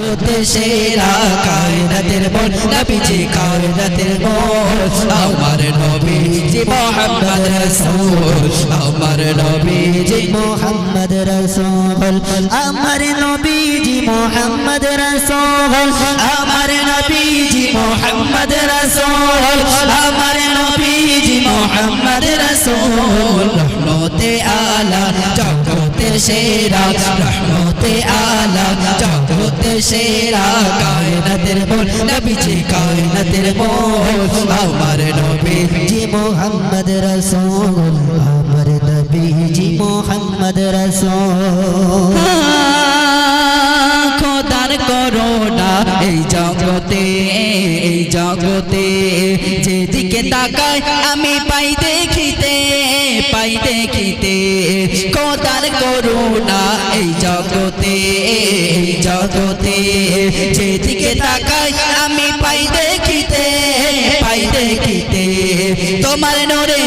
জগতে সেরা কায়নাতের মূল নবীজি কায়নাতের মূল আমার নবীজি মুহাম্মদ রাসূল আমার নবীজি মুহাম্মদ রাসূল আমার নবীজি মুহাম্মদ রাসূল আমার নবীজি মুহাম্মদ রাসূল আমার নবীজি মুহাম্মদ রাসূল রহমতে আলা জগতে সেরা রহমতে আলা জগতে সেরা কায়নাতের মূল নবীজি কায়নাতের মূল আমার নবীজি মুহাম্মদ রাসূল আমার নবীজি মুহাম্মদ রাসূল খোদার করোনা এই জগতে যেদিকে তাকাই আমি পাই দেখিতে খোদার করোনা এই জগতে যেদিকে তাকাই আমি পাই দেখিতে তোমার নূরে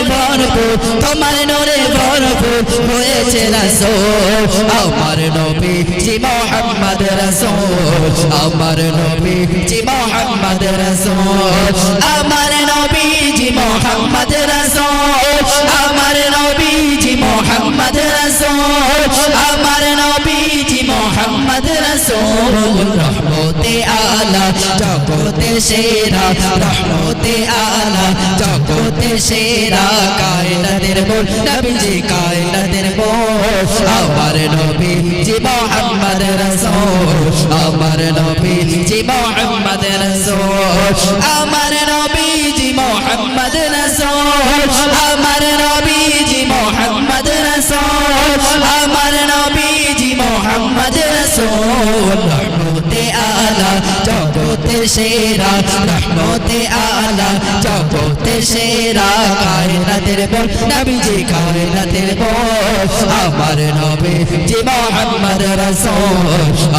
ভরপুর হয়েছে রাসূল আমার নবীজি মুহাম্মদ রাসূল আমার নবীজি মুহাম্মদ রাসূল আমার নবীজি মুহাম্মদ রাসূল আমার নবীজি মুহাম্মদ রাসূল আমার নবীজি মুহাম্মদ রাসূল রহমতে আলা জগতে সেরা রহমতে আলা জগতে সেরা কায়নাতের মূল নবীজি কায়নাতের মূল আমার নবীজি মুহাম্মদ রাসূল আমার নবীজি মুহাম্মদ রাসূল আমার নবীজি মুহাম্মদ রাসূল আমার নবীজি মুহাম্মদ রাসূল আমার নবীজি মুহাম্মদ রাসূল রহমতে আলা জগতে সেরা রহমতে আলা জগতে সেরা কায়নাতের মূল নবীজি কায়নাতের মূল আমার নবীজি মুহাম্মদ রাসূল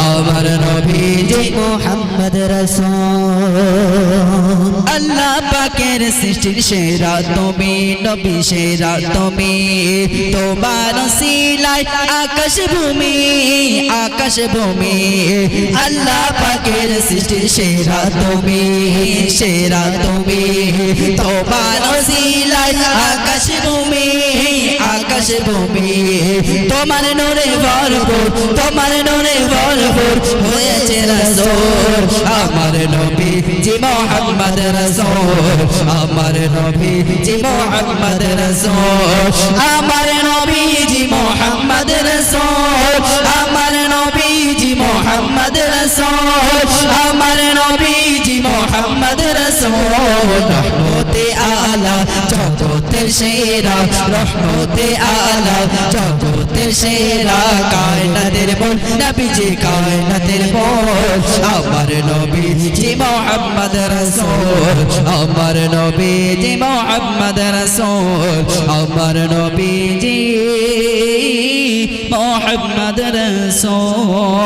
আমার নবীজি মুহাম্মদ রাসূল আল্লাহ পাকের সৃষ্টির সেরা তুমি নবী সেরা তুমি তোমার সিলায় আকাশ ভূমি আল্লাহ পাকের সৃষ্টির সেরা তুমি তোমার সিলায় আকাশ ভূমি তোমার নূরে ভরপুর হয়েছে রাসূল আমার নবীজি মুহাম্মদ রাসূল আমার নবীজি মুহাম্মদ রাসূল আমার নবীজি মুহাম্মদ রাসূল আমার নবীজি মুহাম্মদ রাসূল আমার নবীজি মুহাম্মদ রাসূল রহমতে আলা জগতে সেরা রহমতে আলা জগতে সেরা কায়নাতের মূল নবীজি কায়নাতের মূল আমার নবীজি মুহাম্মদ রাসূল আমার নবীজি মুহাম্মদ রাসূল আমার নবীজি মুহাম্মদ রাসূল